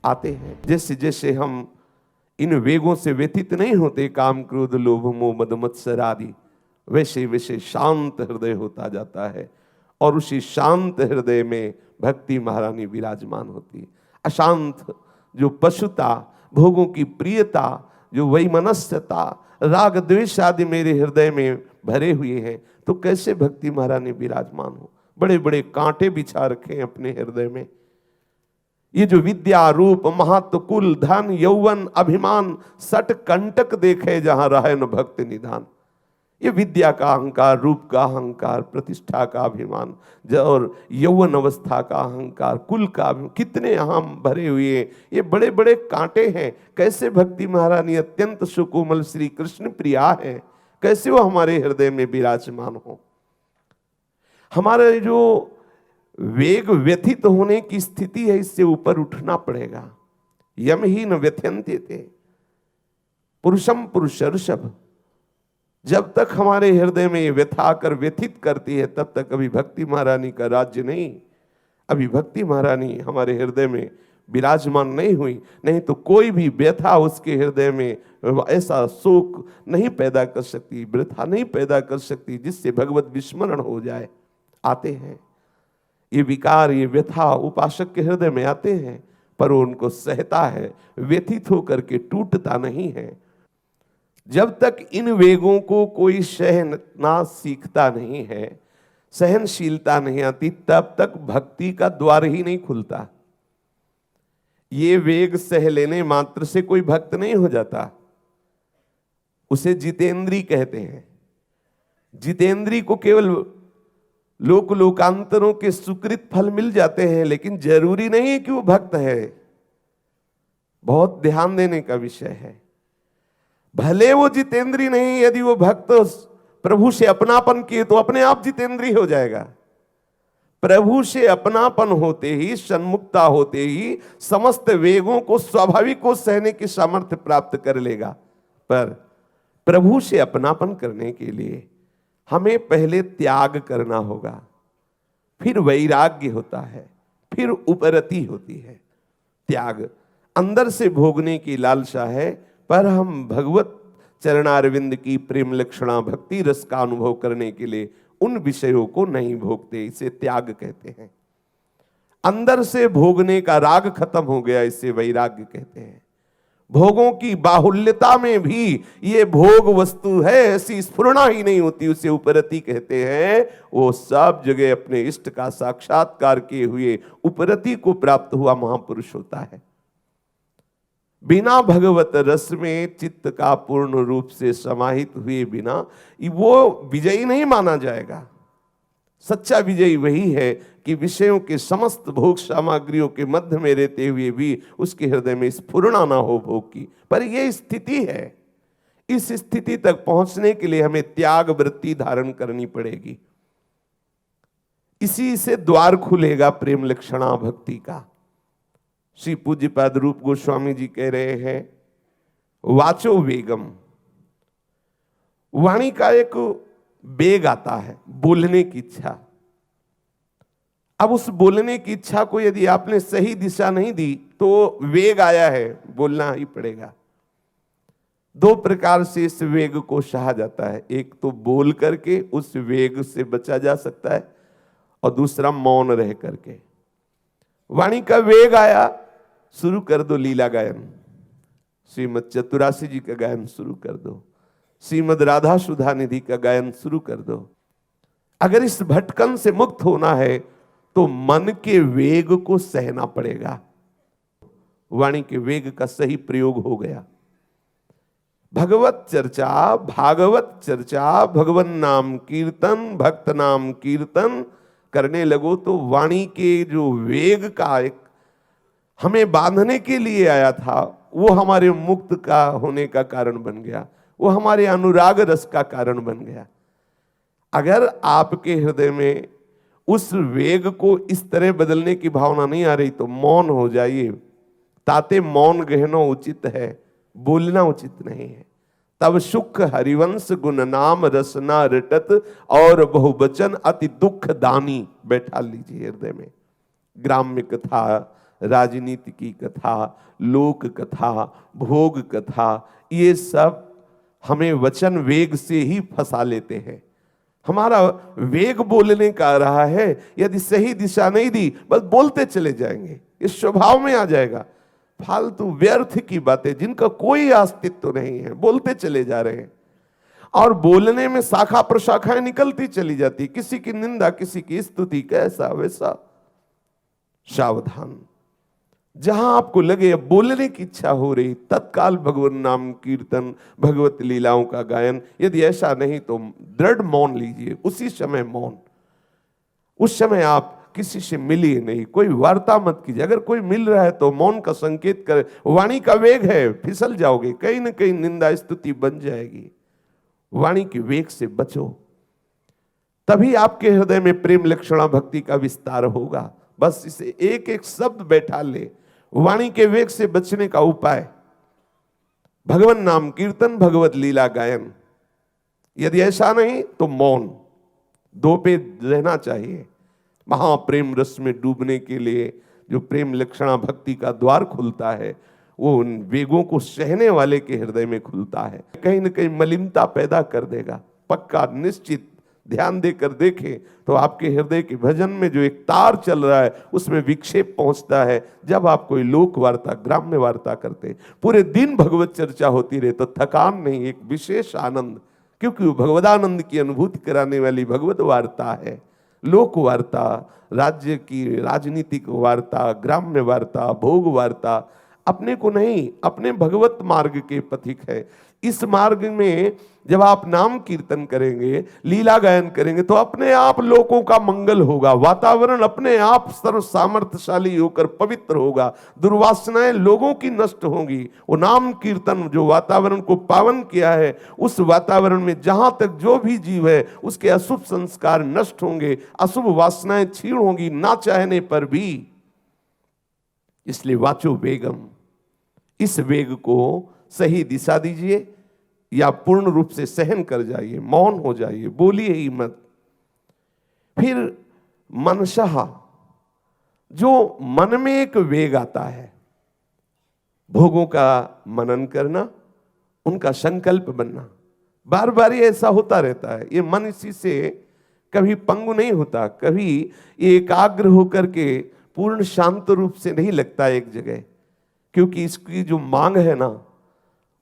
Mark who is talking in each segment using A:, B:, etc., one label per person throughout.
A: आते हैं। जैसे जैसे हम इन वेगों से व्यथित नहीं होते, काम क्रोध लोभ मोह मद मत्सर आदि, वैसे वैसे शांत हृदय होता जाता है और उसी शांत हृदय में भक्ति महारानी विराजमान होती है। अशांत जो पशुता, भोगों की प्रियता, जो वैमनस्यता, राग द्वेष आदि मेरे हृदय में भरे हुए हैं, तो कैसे भक्ति महारानी विराजमान हो। बड़े बड़े कांटे बिछा रखे हैं अपने हृदय में। ये जो विद्या रूप महत्व कुल धन यौवन अभिमान सट कंटक देखे जहां रहे न भक्त निधान, ये विद्या का अहंकार, रूप का अहंकार, प्रतिष्ठा का अभिमान और यौवन अवस्था का अहंकार, कुल का कितने अहम भरे हुए, ये बड़े बड़े कांटे हैं। कैसे भक्ति महारानी अत्यंत सुकोमल श्री कृष्ण प्रिया है, कैसे वो हमारे हृदय में विराजमान हो। हमारे जो वेग व्यथित होने की स्थिति है, इससे ऊपर उठना पड़ेगा। यम ही न व्यथयन्ते थे पुरुषम पुरुषर्षभ, जब तक हमारे हृदय में व्यथा आकर व्यथित करती है तब तक अभी भक्ति महारानी का राज्य नहीं, अभी भक्ति महारानी हमारे हृदय में विराजमान नहीं हुई। नहीं तो कोई भी व्यथा उसके हृदय में ऐसा शोक नहीं पैदा कर सकती, व्यथा नहीं पैदा कर सकती जिससे भगवत विस्मरण हो जाए। आते हैं ये विकार, ये व्यथा उपासक के हृदय में आते हैं, पर वो उनको सहता है, व्यथित होकर के टूटता नहीं है। जब तक इन वेगों को कोई सहना सीखता नहीं है, सहनशीलता नहीं आती, तब तक भक्ति का द्वार ही नहीं खुलता। ये वेग सह लेने मात्र से कोई भक्त नहीं हो जाता, उसे जितेंद्री कहते हैं। जितेंद्री को केवल लोक लोकांतरों के सुकृत फल मिल जाते हैं, लेकिन जरूरी नहीं कि वो भक्त है। बहुत ध्यान देने का विषय है। भले वो जितेंद्री नहीं, यदि वो भक्त प्रभु से अपनापन किए तो अपने आप जितेंद्री हो जाएगा। प्रभु से अपनापन होते ही, सन्मुखता होते ही समस्त वेगों को स्वाभाविक को सहने की सामर्थ्य प्राप्त कर लेगा। पर प्रभु से अपनापन करने के लिए हमें पहले त्याग करना होगा, फिर वैराग्य होता है, फिर उपरति होती है। त्याग अंदर से भोगने की लालसा है, पर हम भगवत चरणारविंद की प्रेम लक्षणा भक्ति रस का अनुभव करने के लिए उन विषयों को नहीं भोगते, इसे त्याग कहते हैं। अंदर से भोगने का राग खत्म हो गया, इसे वैराग्य कहते हैं। भोगों की बाहुल्यता में भी ये भोग वस्तु है ऐसी स्फुरणा ही नहीं होती, उसे उपरति कहते हैं। वो सब जगह अपने इष्ट का साक्षात्कार किए हुए उपरति को प्राप्त हुआ महापुरुष होता है। बिना भगवत रस में चित्त का पूर्ण रूप से समाहित हुए बिना वो विजयी नहीं माना जाएगा। सच्चा विजयी वही है कि विषयों के समस्त भोग सामग्रियों के मध्य में रहते हुए भी उसके हृदय में स्फुरणा ना हो भोग की। पर यह स्थिति है, इस स्थिति तक पहुंचने के लिए हमें त्याग वृत्ति धारण करनी पड़ेगी। इसी से द्वार खुलेगा प्रेम लक्षणा भक्ति का। श्री पूज्यपाद रूप गोस्वामी जी कह रहे हैं, वाचो वेगम, वाणी का एक वेग आता है, बोलने की इच्छा। अब उस बोलने की इच्छा को यदि आपने सही दिशा नहीं दी तो वेग आया है, बोलना ही पड़ेगा। दो प्रकार से इस वेग को सहा जाता है, एक तो बोल करके उस वेग से बचा जा सकता है, और दूसरा मौन रह करके। वाणी का वेग आया, शुरू कर दो लीला गायन, श्रीमद चतुरासी जी का गायन शुरू कर दो, श्रीमद राधा सुधा निधि का गायन शुरू कर दो। अगर इस भटकन से मुक्त होना है तो मन के वेग को सहना पड़ेगा। वाणी के वेग का सही प्रयोग हो गया। भगवत चर्चा, भागवत चर्चा, भगवन नाम कीर्तन, भक्त नाम कीर्तन करने लगो तो वाणी के जो वेग का एक हमें बांधने के लिए आया था, वो हमारे मुक्त का होने का कारण बन गया, वो हमारे अनुराग रस का कारण बन गया। अगर आपके हृदय में उस वेग को इस तरह बदलने की भावना नहीं आ रही तो मौन हो जाइए। ताते मौन गहनो उचित है, बोलना उचित नहीं है। तब सुख हरिवंश गुण नाम रसना रटत और बहुवचन अति दुख दानी बैठा लीजिए हृदय में। ग्राम्य कथा राजनीति की कथा, लोक कथा, भोग कथा, ये सब हमें वचन वेग से ही फंसा लेते हैं। हमारा वेग बोलने का रहा है, यदि सही दिशा नहीं दी बस बोलते चले जाएंगे, इस स्वभाव में आ जाएगा। फालतू व्यर्थ की बातें जिनका कोई अस्तित्व नहीं है, बोलते चले जा रहे हैं और बोलने में शाखा प्रशाखाएं निकलती चली जाती, किसी की निंदा, किसी की स्तुति, कैसा वैसा। सावधान, जहां आपको लगे अब बोलने की इच्छा हो रही, तत्काल भगवान नाम कीर्तन, भगवत लीलाओं का गायन। यदि ऐसा नहीं तो दृढ़ मौन लीजिए, उसी समय मौन। उस समय आप किसी से मिलिए नहीं, कोई वार्ता मत कीजिए। अगर कोई मिल रहा है तो मौन का संकेत करे। वाणी का वेग है, फिसल जाओगे, कहीं ना कहीं निंदा स्तुति बन जाएगी। वाणी के वेग से बचो, तभी आपके हृदय में प्रेम लक्षणा भक्ति का विस्तार होगा। बस इसे एक एक शब्द बैठा ले, वाणी के वेग से बचने का उपाय भगवान नाम कीर्तन, भगवत लीला गायन। यदि ऐसा नहीं तो मौन, दो पे रहना चाहिए। महाप्रेम रस में डूबने के लिए जो प्रेम लक्षणा भक्ति का द्वार खुलता है, वो उन वेगों को सहने वाले के हृदय में खुलता है। कहीं ना कहीं मलिनता पैदा कर देगा, पक्का निश्चित। ध्यान देकर देखें तो आपके हृदय के भजन में जो एक तार चल रहा है उसमें विक्षेप पहुंचता है। जब आप कोई लोक वार्ता, ग्राम्य वार्ता करते, पूरे दिन भगवत चर्चा होती रहे तो थकान नहीं, एक विशेष आनंद, क्योंकि वो भगवदानंद की अनुभूति कराने वाली भगवत वार्ता है। लोक वार्ता, राज्य की राजनीतिक वार्ता, ग्राम्य वार्ता, भोग वार्ता अपने को नहीं, अपने भगवत मार्ग के पथिक है। इस मार्ग में जब आप नाम कीर्तन करेंगे, लीला गायन करेंगे तो अपने आप लोगों का मंगल होगा, वातावरण अपने आप सर्व सामर्थ्यशाली होकर पवित्र होगा, दुर्वासनाएं लोगों की नष्ट होंगी। वो नाम कीर्तन जो वातावरण को पावन किया है, उस वातावरण में जहां तक जो भी जीव है उसके अशुभ संस्कार नष्ट होंगे, अशुभ वासनाएं क्षीण होंगी ना चाहने पर भी। इसलिए वाचो वेगम, इस वेग को सही दिशा दीजिए या पूर्ण रूप से सहन कर जाइए, मौन हो जाइए, बोलिए ही मत। फिर मनशः, जो मन में एक वेग आता है, भोगों का मनन करना, उनका संकल्प बनना, बार बार ये ऐसा होता रहता है। ये मन इसी से कभी पंगु नहीं होता, कभी एकाग्र होकर के पूर्ण शांत रूप से नहीं लगता एक जगह, क्योंकि इसकी जो मांग है ना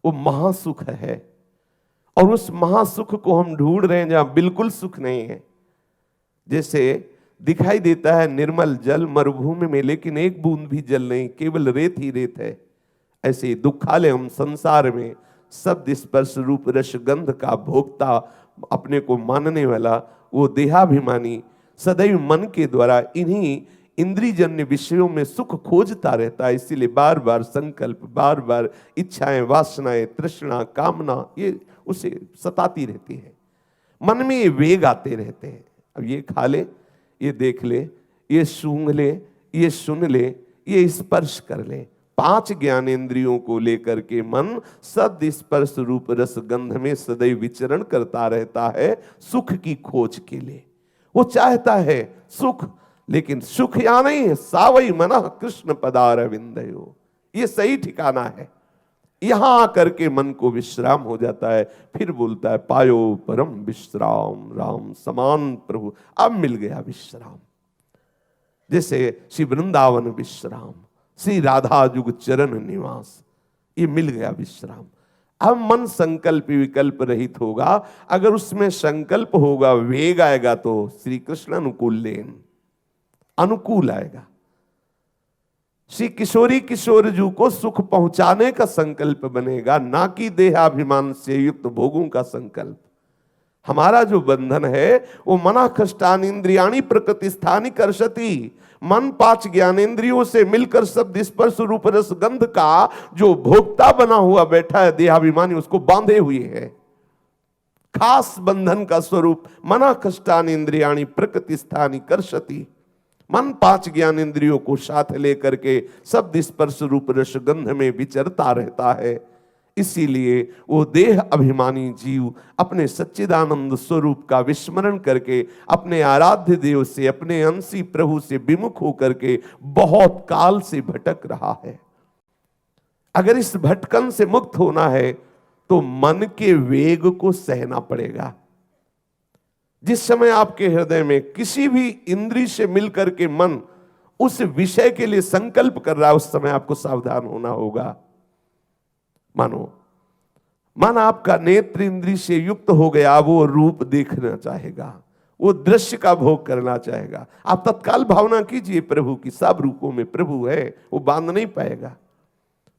A: वो महासुख है, और उस महासुख को हम ढूंढ रहे हैं जहां बिल्कुल सुख नहीं है। जैसे दिखाई देता है निर्मल जल मरुभूमि में, लेकिन एक बूंद भी जल नहीं, केवल रेत ही रेत है। ऐसे दुखालय हम संसार में शब्द स्पर्श रूप रस गंध का भोक्ता अपने को मानने वाला वो देहाभिमानी सदैव मन के द्वारा इन्हीं इंद्रियजन्य विषयों में सुख खोजता रहता है। इसीलिए बार बार संकल्प, बार बार इच्छाएं, वासनाएं, तृष्णा, कामना ये उसे सताती रहती है। मन में ये वेग आते रहते हैं। अब ये खा ले, ये देख ले, ये सूंघ ले, ये सुन ले, ये स्पर्श कर ले। 5 ज्ञानेंद्रियों को लेकर के मन सद स्पर्श रूप रस गंध में सदैव विचरण करता रहता है सुख की खोज के लिए। वो चाहता है सुख, लेकिन सुख यहाँ नहीं है। सावई मना कृष्ण पदारविंदयो, ये सही ठिकाना है। यहां आकर के मन को विश्राम हो जाता है। फिर बोलता है पायो परम विश्राम राम समान प्रभु। अब मिल गया विश्राम, जैसे श्री वृंदावन विश्राम, श्री राधा जुग चरण निवास, ये मिल गया विश्राम। अब मन संकल्प विकल्प रहित होगा। अगर उसमें संकल्प होगा, वेग आएगा तो श्री कृष्ण अनुकूल लेन अनुकूल आएगा। श्री किशोरी किशोर जू को सुख पहुंचाने का संकल्प बनेगा, ना कि देहाभिमान से युक्त भोगों का संकल्प। हमारा जो बंधन है वो मना कष्टान इंद्रियाणी प्रकृति स्थानी कर्षति। मन 5 ज्ञानेंद्रियों से मिलकर शब्द स्पर्श रूप रस गंध का जो भोक्ता बना हुआ बैठा है देहाभिमानी, उसको बांधे हुए है। खास बंधन का स्वरूप मना कष्टान इंद्रियाणी प्रकृति स्थानी कर्षति। मन 5 ज्ञानेंद्रियों को साथ लेकर के शब्द स्पर्श रूप रस गंध में विचरता रहता है। इसीलिए वो देह अभिमानी जीव अपने सच्चिदानंद स्वरूप का विस्मरण करके अपने आराध्य देव से, अपने अंशी प्रभु से विमुख होकर के बहुत काल से भटक रहा है। अगर इस भटकन से मुक्त होना है तो मन के वेग को सहना पड़ेगा। जिस समय आपके हृदय में किसी भी इंद्रिय से मिलकर के मन उस विषय के लिए संकल्प कर रहा है, उस समय आपको सावधान होना होगा। मानो मन आपका नेत्र इंद्रिय से युक्त हो गया, वो रूप देखना चाहेगा, वो दृश्य का भोग करना चाहेगा। आप तत्काल भावना कीजिए प्रभु की, सब रूपों में प्रभु है, वो बांध नहीं पाएगा।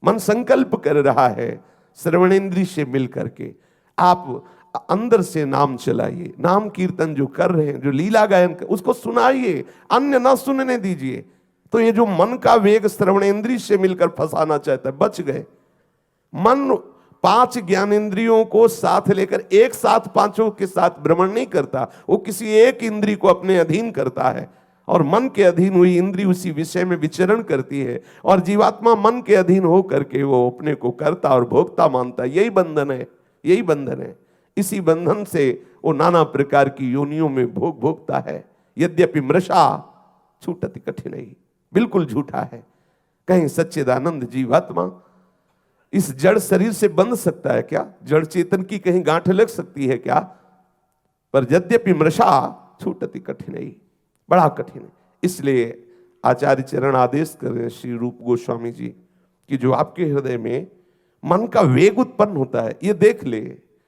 A: मन संकल्प कर रहा है, श्रवणेन्द्रिय से मिल करके आप अंदर से नाम चलाइए। नाम कीर्तन जो कर रहे हैं, जो लीला गायन उसको सुनाइए, अन्य ना सुनने दीजिए। तो ये जो मन का वेग श्रवणेन्द्रिय से मिलकर फंसाना चाहता है, बच गए। मन 5 ज्ञानेंद्रियों को साथ लेकर एक साथ पांचों के साथ भ्रमण नहीं करता, वो किसी एक इंद्रिय को अपने अधीन करता है और मन के अधीन हुई इंद्रिय उसी विषय में विचरण करती है और जीवात्मा मन के अधीन हो करके वो अपने को करता और भोगता मानता है। यही बंधन है, यही बंधन है। इसी बंधन से वो नाना प्रकार की योनियों में भोगता है। यद्यपि मृषा छूटति कठिनाई, बिल्कुल झूठा है। कहीं सच्चिदानंद जीवात्मा इस जड़ शरीर से बंध सकता है क्या? जड़ चेतन की कहीं गांठ लग सकती है क्या? पर यद्यपि मृषा छूटति कठिनाई, बड़ा कठिन है। इसलिए आचार्य चरण आदेश कर रहे हैं श्री रूप गोस्वामी जी कि जो आपके हृदय में मन का वेग उत्पन्न होता है, ये देख ले,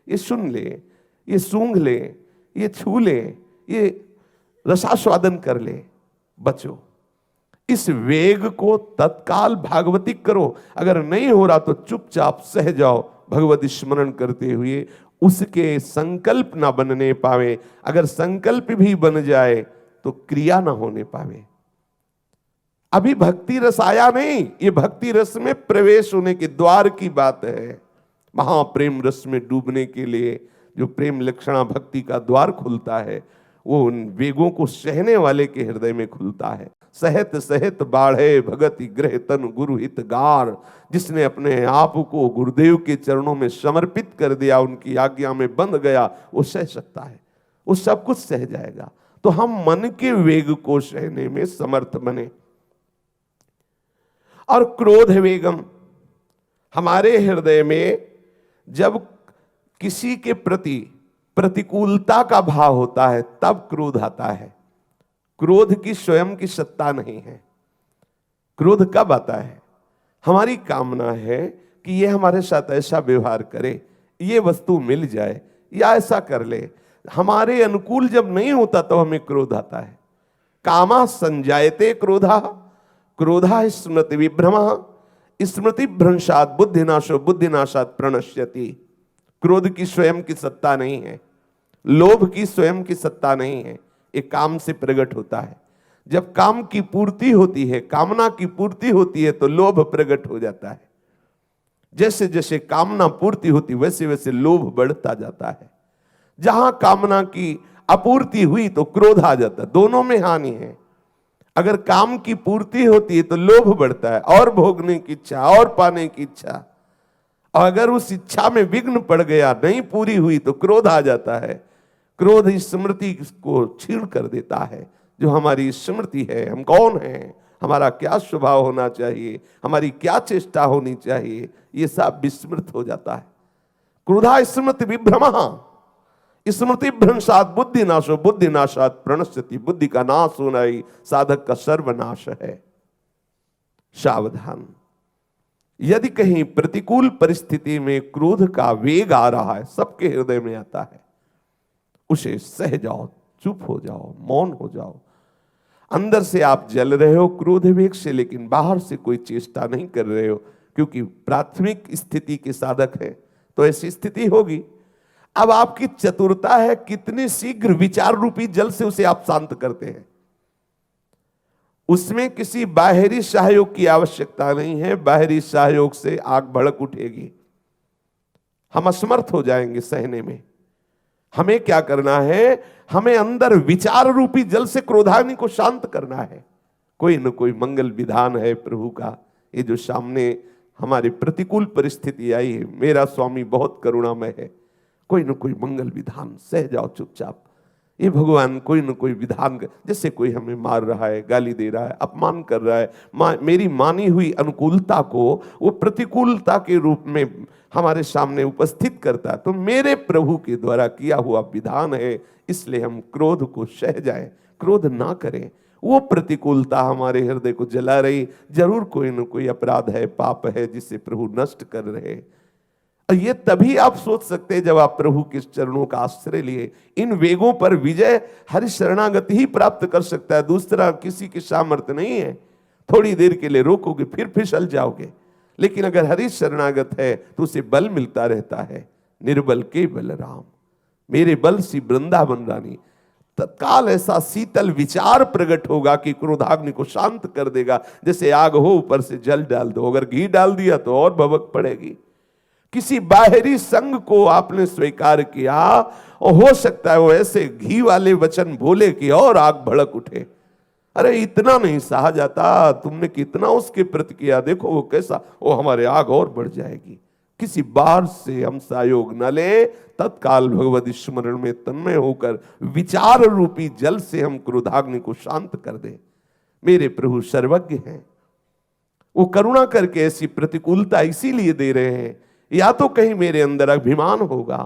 A: ये सुन ले, ये सूंघ ले, ये छू ले, ये रसास्वादन कर ले, बचो। इस वेग को तत्काल भागवतिक करो। अगर नहीं हो रहा तो चुपचाप सह जाओ, भगवत स्मरण करते हुए। उसके संकल्प ना बनने पावे, अगर संकल्प भी बन जाए तो क्रिया ना होने पावे। अभी भक्ति रस आया नहीं, ये भक्ति रस में प्रवेश होने के द्वार की बात है। महाप्रेम रस में डूबने के लिए जो प्रेम लक्षणा भक्ति का द्वार खुलता है, वो उन वेगों को सहने वाले के हृदय में खुलता है। सहत सहत बाढ़े भगति ग्रह तन गुरु हित गार, जिसने अपने आप को गुरुदेव के चरणों में समर्पित कर दिया, उनकी आज्ञा में बंध गया, वो सह सकता है, वो सब कुछ सह जाएगा। तो हम मन के वेग को सहने में समर्थ बने। और क्रोध वेगम, हमारे हृदय में जब किसी के प्रति प्रतिकूलता का भाव होता है तब क्रोध आता है। क्रोध की स्वयं की सत्ता नहीं है। क्रोध कब आता है? हमारी कामना है कि ये हमारे साथ ऐसा व्यवहार करे, ये वस्तु मिल जाए या ऐसा कर ले। हमारे अनुकूल जब नहीं होता तो हमें क्रोध आता है। कामा संजायते क्रोधा, क्रोधा स्मृति विभ्रमः, स्मृति भ्रंशात बुद्धिनाशो बुद्धिनाशात प्रणश्यति। क्रोध की स्वयं की सत्ता नहीं है, लोभ की स्वयं की सत्ता नहीं है, ये काम से प्रकट होता है। जब काम की पूर्ति होती है, कामना की पूर्ति होती है तो लोभ प्रकट हो जाता है। जैसे जैसे कामना पूर्ति होती वैसे वैसे लोभ बढ़ता जाता है। जहां कामना की अपूर्ति हुई तो क्रोध आ जाता है। दोनों में हानि है। अगर काम की पूर्ति होती है तो लोभ बढ़ता है, और भोगने की इच्छा, और पाने की इच्छा। और अगर उस इच्छा में विघ्न पड़ गया, नहीं पूरी हुई, तो क्रोध आ जाता है। क्रोध इस स्मृति को छीण कर देता है। जो हमारी स्मृति है, हम कौन हैं, हमारा क्या स्वभाव होना चाहिए, हमारी क्या चेष्टा होनी चाहिए, ये सब विस्मृत हो जाता है। क्रोधा स्मृति विभ्रमः, स्मृति भ्रंशात बुद्धिनाशो बुद्धिनाशात प्रणश्यति। बुद्धि का नाश होना ही साधक का सर्वनाश है। सावधान, यदि कहीं प्रतिकूल परिस्थिति में क्रोध का वेग आ रहा है, सबके हृदय में आता है, उसे सह जाओ, चुप हो जाओ, मौन हो जाओ। अंदर से आप जल रहे हो क्रोध वेग से, लेकिन बाहर से कोई चेष्टा नहीं कर रहे हो, क्योंकि प्राथमिक स्थिति के साधक है तो ऐसी स्थिति होगी। अब आपकी चतुरता है कितनी शीघ्र विचार रूपी जल से उसे आप शांत करते हैं। उसमें किसी बाहरी सहयोग की आवश्यकता नहीं है। बाहरी सहयोग से आग भड़क उठेगी, हम असमर्थ हो जाएंगे सहने में। हमें क्या करना है? हमें अंदर विचार रूपी जल से क्रोधाग्नि को शांत करना है। कोई न कोई मंगल विधान है प्रभु का। ये जो सामने हमारी प्रतिकूल परिस्थिति आई है, मेरा स्वामी बहुत करुणामय है, कोई न कोई मंगल विधान, सह जाओ चुपचाप। ये भगवान कोई न कोई विधान, जैसे कोई हमें मार रहा है, गाली दे रहा है, अपमान कर रहा है, मेरी मानी हुई अनुकूलता को वो प्रतिकूलता के रूप में हमारे सामने उपस्थित करता है, तो मेरे प्रभु के द्वारा किया हुआ विधान है, इसलिए हम क्रोध को सह जाएं, क्रोध ना करें। वो प्रतिकूलता हमारे हृदय को जला रही, जरूर कोई न कोई अपराध है, पाप है, जिसे प्रभु नष्ट कर रहे। और ये तभी आप सोच सकते हैं जब आप प्रभु के चरणों का आश्रय लिए। इन वेगों पर विजय हरि शरणागति ही प्राप्त कर सकता है, दूसरा किसी की सामर्थ्य नहीं है। थोड़ी देर के लिए रोकोगे फिर फिसल जाओगे, लेकिन अगर हरि शरणागत है तो उसे बल मिलता रहता है। निर्बल के बल राम, मेरे बल सी वृंदावन रानी। तत्काल ऐसा शीतल विचार प्रकट होगा कि क्रोधाग्नि को शांत कर देगा। जैसे आग हो, ऊपर से जल डाल दो, अगर घी डाल दिया तो और भभक पड़ेगी। किसी बाहरी संग को आपने स्वीकार किया और हो सकता है वो ऐसे घी वाले वचन बोले कि और आग भड़क उठे। अरे इतना नहीं सहा जाता, तुमने कितना उसके प्रति किया, देखो वो कैसा, वो हमारे आग और बढ़ जाएगी। किसी बाहर से हम सहयोग न ले, तत्काल भगवत स्मरण में तन्मय होकर विचार रूपी जल से हम क्रोधाग्नि को शांत कर दे। मेरे प्रभु सर्वज्ञ हैं, वो करुणा करके ऐसी प्रतिकूलता इसीलिए दे रहे हैं। या तो कहीं मेरे अंदर अभिमान होगा,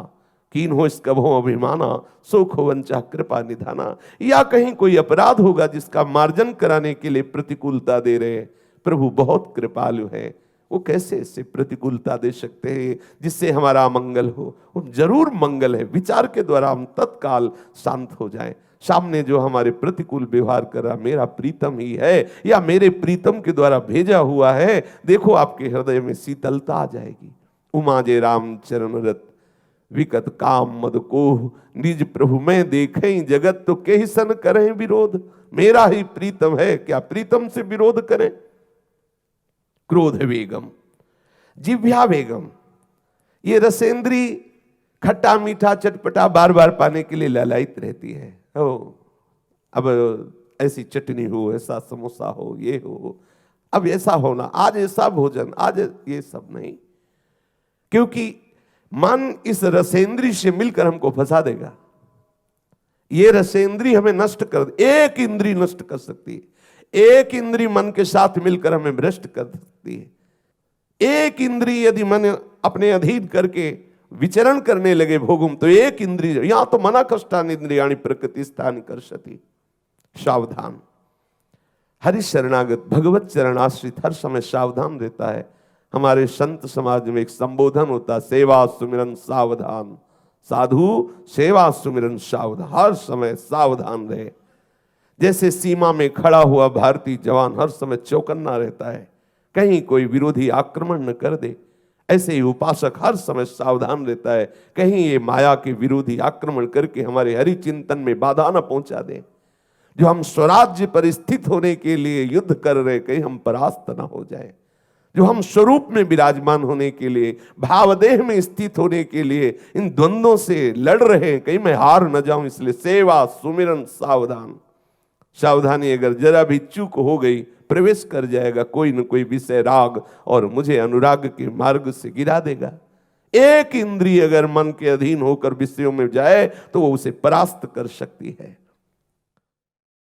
A: कीन हो इसकभो अभिमाना, सुख हो वंचा कृपा निधाना, या कहीं कोई अपराध होगा जिसका मार्जन कराने के लिए प्रतिकूलता दे रहे हैं। प्रभु बहुत कृपालु है, वो कैसे इससे प्रतिकूलता दे सकते हैं जिससे हमारा मंगल हो। वो जरूर मंगल है, विचार के द्वारा हम तत्काल शांत हो जाएं। सामने जो हमारे प्रतिकूल व्यवहार कर रहा मेरा प्रीतम ही है या मेरे प्रीतम के द्वारा भेजा हुआ है, देखो आपके हृदय में शीतलता आ जाएगी। उमा जे राम चरण रत विकत काम मद को, निज प्रभु में देखें जगत तो के सन करें विरोध। मेरा ही प्रीतम है, क्या प्रीतम से विरोध करें। क्रोध वेगम, जिह्वा वेगम, ये रसेंद्री खट्टा मीठा चटपटा बार बार पाने के लिए ललायित रहती है। अब ऐसी चटनी हो, ऐसा समोसा हो, ये हो, अब ऐसा होना, आज ऐसा भोजन, आज ये सब नहीं, क्योंकि मन इस रसेंद्री से मिलकर हमको फंसा देगा। ये रसेंद्री हमें नष्ट कर, एक इंद्री नष्ट कर सकती है, एक इंद्री मन के साथ मिलकर हमें भ्रष्ट कर सकती है। एक इंद्री यदि मन अपने अधीन करके विचरण करने लगे भोगुम, तो एक इंद्री, यहां तो मना कष्टान इंद्रियाणि प्रकृति स्थान करशति। सावधान, हरि शरणागत भगवत चरणाश्रित हर समय सावधान रहता है। हमारे संत समाज में एक संबोधन होता है, सेवा सुमिरन सावधान। साधु सेवा सुमिरन सावधान, हर समय सावधान रहे। जैसे सीमा में खड़ा हुआ भारतीय जवान हर समय चौकन्ना रहता है, कहीं कोई विरोधी आक्रमण न कर दे, ऐसे ही उपासक हर समय सावधान रहता है, कहीं ये माया के विरोधी आक्रमण करके हमारे हरि चिंतन में बाधा न पहुंचा दे। जो हम स्वराज्य पर स्थित होने के लिए युद्ध कर रहे, कहीं हम परास्त न हो जाए। जो हम स्वरूप में विराजमान होने के लिए, भावदेह में स्थित होने के लिए इन द्वंद्वों से लड़ रहे हैं, कहीं मैं हार न जाऊं, इसलिए सेवा सुमिरन सावधान। सावधानी अगर जरा भी चूक हो गई, प्रवेश कर जाएगा कोई न कोई विषय राग और मुझे अनुराग के मार्ग से गिरा देगा। एक इंद्रिय अगर मन के अधीन होकर विषयों में जाए तो वो उसे परास्त कर सकती है।